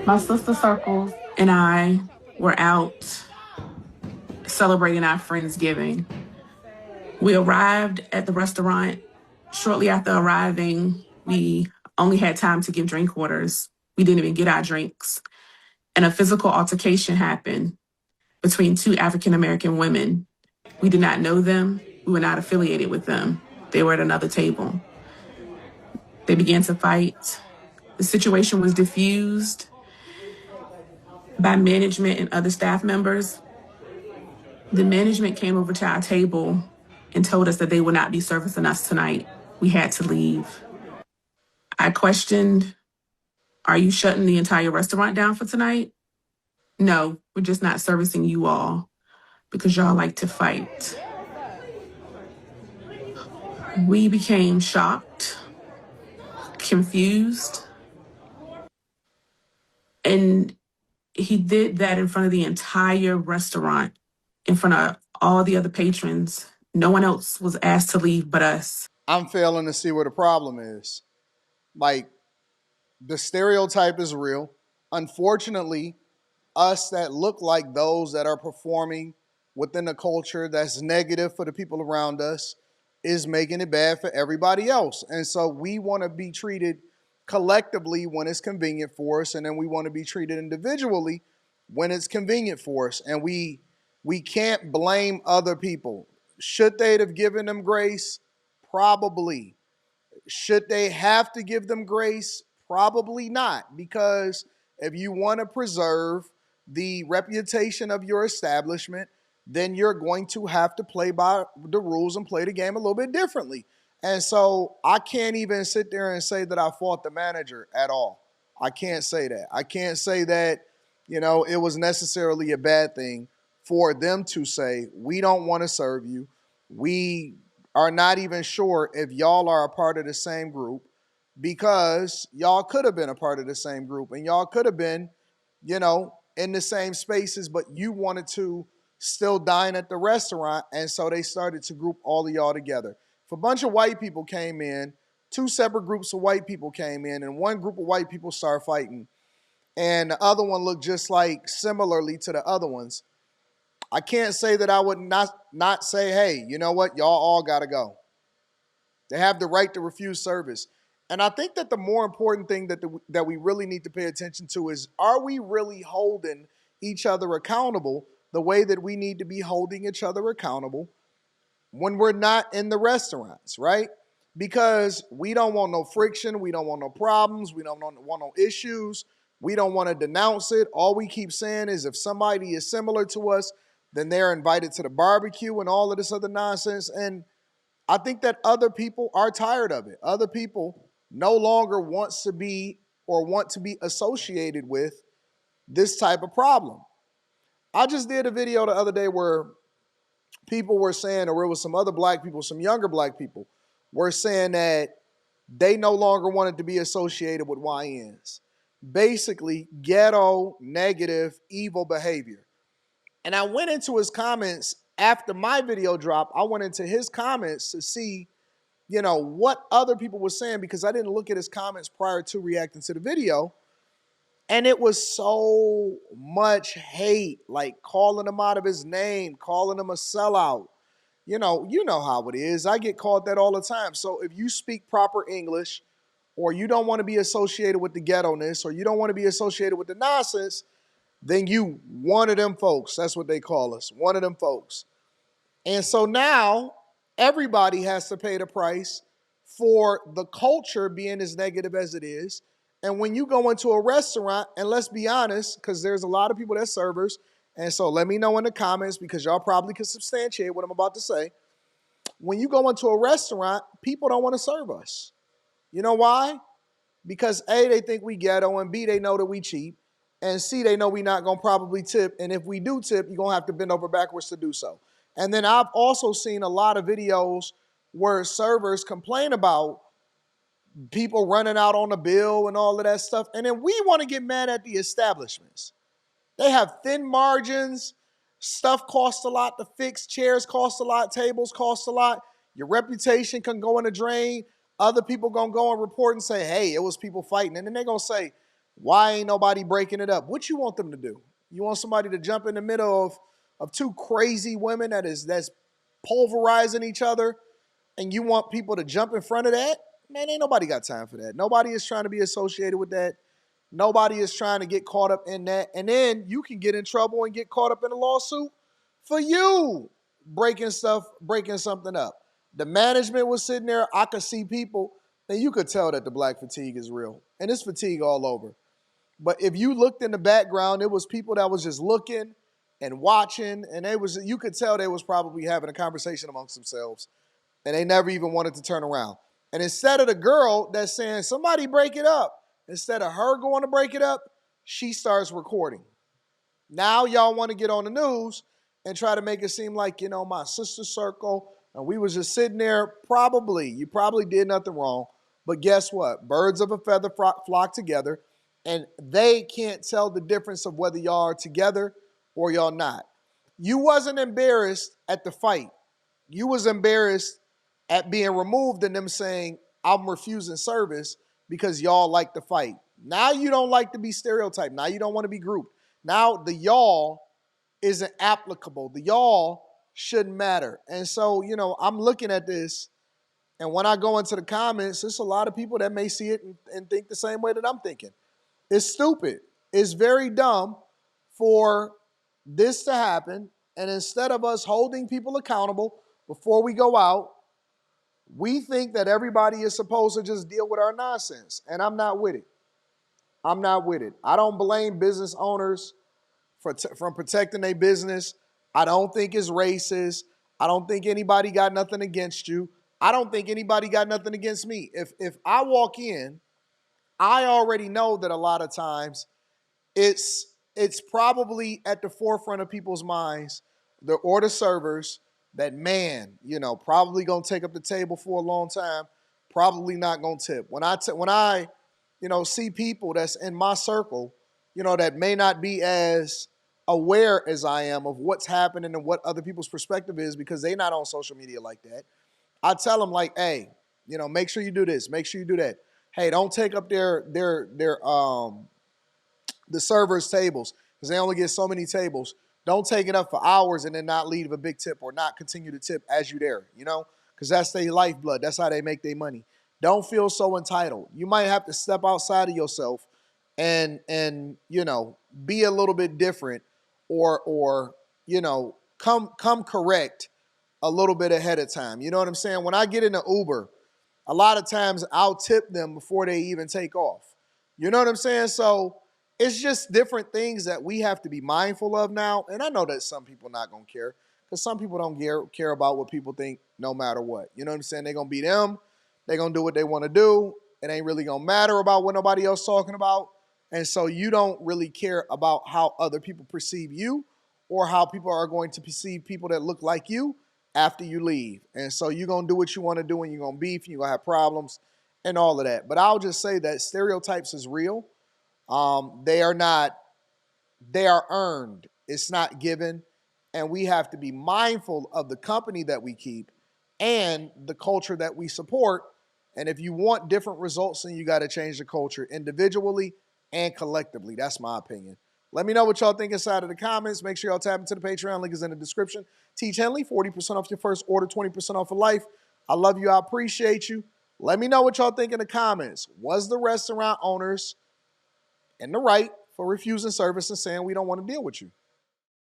My sister circles and I were out celebrating our Friendsgiving. We arrived at the restaurant. Shortly after arriving, we only had time to give drink orders. We didn't even get our drinks. And a physical altercation happened between two African American women. We did not know them. We were not affiliated with them. They were at another table. They began to fight. The situation was diffused by management and other staff members. The management came over to our table and told us that they would not be servicing us tonight. We had to leave. I questioned, are you shutting the entire restaurant down for tonight? No, we're just not servicing you all because y'all like to fight. We became shocked, confused, and he did that in front of the entire restaurant, in front of all the other patrons. No one else was asked to leave but us. I'm failing to see where the problem is. Like, the stereotype is real. Unfortunately, us that look like those that are performing within a culture that's negative for the people around us is making it bad for everybody else. And so we want to be treated collectively when it's convenient for us, and then we want to be treated individually when it's convenient for us. And we can't blame other people. Should they have given them grace? Probably. Should they have to give them grace? Probably not, because if you want to preserve the reputation of your establishment, then you're going to have to play by the rules and play the game a little bit differently. And so I can't even sit there and say that I fought the manager at all. I can't say that. I can't say that, it was necessarily a bad thing for them to say, we don't want to serve you. We are not even sure if y'all are a part of the same group, because y'all could have been a part of the same group and y'all could have been, in the same spaces, but you wanted to still dine at the restaurant. And so they started to group all of y'all together. If a bunch of white people came in, two separate groups of white people came in, and one group of white people started fighting, and the other one looked just like similarly to the other ones, I can't say that I would not say, hey, you know what, y'all all got to go. They have the right to refuse service. And I think that the more important thing that we really need to pay attention to is, are we really holding each other accountable the way that we need to be holding each other accountable when we're not in the restaurants, right? Because we don't want no friction. We don't want no problems. We don't want no issues. We don't want to denounce it. All we keep saying is if somebody is similar to us, then they're invited to the barbecue and all of this other nonsense. And I think that other people are tired of it. Other people no longer want to be associated with this type of problem. I just did a video the other day where people were saying, or it was some other black people, some younger black people, were saying that they no longer wanted to be associated with YNs. Basically, ghetto, negative, evil behavior. And I went into his comments after my video dropped. I went into his comments to see, what other people were saying, because I didn't look at his comments prior to reacting to the video. And it was so much hate, like calling him out of his name, calling him a sellout. You know how it is. I get called that all the time. So if you speak proper English, or you don't want to be associated with the ghetto-ness, or you don't want to be associated with the nonsense, then you one of them folks. That's what they call us, one of them folks. And so now everybody has to pay the price for the culture being as negative as it is. And when you go into a restaurant, and let's be honest, because there's a lot of people that's servers, and so let me know in the comments, because y'all probably can substantiate what I'm about to say. When you go into a restaurant, people don't want to serve us. You know why? Because A, they think we ghetto, and B, they know that we cheap, and C, they know we not going to probably tip, and if we do tip, you're going to have to bend over backwards to do so. And then I've also seen a lot of videos where servers complain about people running out on the bill and all of that stuff, and then we want to get mad at the establishments. They have thin margins, stuff costs a lot to fix, chairs cost a lot, tables cost a lot, your reputation can go in the drain. Other people gonna go and report and say, hey, it was people fighting. And then they're gonna say, Why ain't nobody breaking it up? What you want them to do? You want somebody to jump in the middle of two crazy women that's pulverizing each other, and you want people to jump in front of that? Man, ain't nobody got time for that. Nobody is trying to be associated with that. Nobody is trying to get caught up in that. And then you can get in trouble and get caught up in a lawsuit for you breaking something up. The management was sitting there. I could see people, and you could tell that the black fatigue is real. And it's fatigue all over. But if you looked in the background, it was people that was just looking and watching, and you could tell they was probably having a conversation amongst themselves, and they never even wanted to turn around. And instead of the girl that's saying, somebody break it up, instead of her going to break it up, she starts recording. Now y'all want to get on the news and try to make it seem like, my sister circle, and we was just sitting there. You probably did nothing wrong. But guess what? Birds of a feather flock together, and they can't tell the difference of whether y'all are together or y'all not. You wasn't embarrassed at the fight. You was embarrassed at being removed and them saying, I'm refusing service because y'all like to fight. Now you don't like to be stereotyped. Now you don't want to be grouped. Now the y'all isn't applicable. The y'all shouldn't matter. And so, I'm looking at this, and when I go into the comments, there's a lot of people that may see it and think the same way that I'm thinking. It's stupid. It's very dumb for this to happen. And instead of us holding people accountable before we go out, we think that everybody is supposed to just deal with our nonsense. And I'm not with it. I'm not with it. I don't blame business owners from protecting their business. I don't think it's racist. I don't think anybody got nothing against you. I don't think anybody got nothing against me. If I walk in, I already know that a lot of times it's probably at the forefront of people's minds, the servers, that man, probably gonna take up the table for a long time, probably not gonna tip. When I see people that's in my circle, that may not be as aware as I am of what's happening and what other people's perspective is because they not on social media like that. I tell them like, hey, make sure you do this, make sure you do that. Hey, don't take up the servers' tables because they only get so many tables. Don't take it up for hours and then not leave a big tip or not continue to tip as you there, because that's their lifeblood. That's how they make their money. Don't feel so entitled. You might have to step outside of yourself and be a little bit different or come correct a little bit ahead of time. You know what I'm saying? When I get in an Uber, a lot of times I'll tip them before they even take off. You know what I'm saying? So it's just different things that we have to be mindful of now. And I know that some people not going to care because some people don't care about what people think no matter what. You know what I'm saying? They're going to be them. They're going to do what they want to do. It ain't really going to matter about what nobody else talking about. And so you don't really care about how other people perceive you or how people are going to perceive people that look like you after you leave. And so you're going to do what you want to do and you're going to beef and you're going to have problems and all of that. But I'll just say that stereotypes is real. They are not, they are earned. It's not given. And we have to be mindful of the company that we keep and the culture that we support. And if you want different results, then you got to change the culture individually and collectively. That's my opinion. Let me know what y'all think inside of the comments. Make sure y'all tap into the Patreon. Link is in the description. Teach Henley, 40% off your first order, 20% off for life. I love you. I appreciate you. Let me know what y'all think in the comments. Was the restaurant owners in the right for refusing service and saying we don't want to deal with you?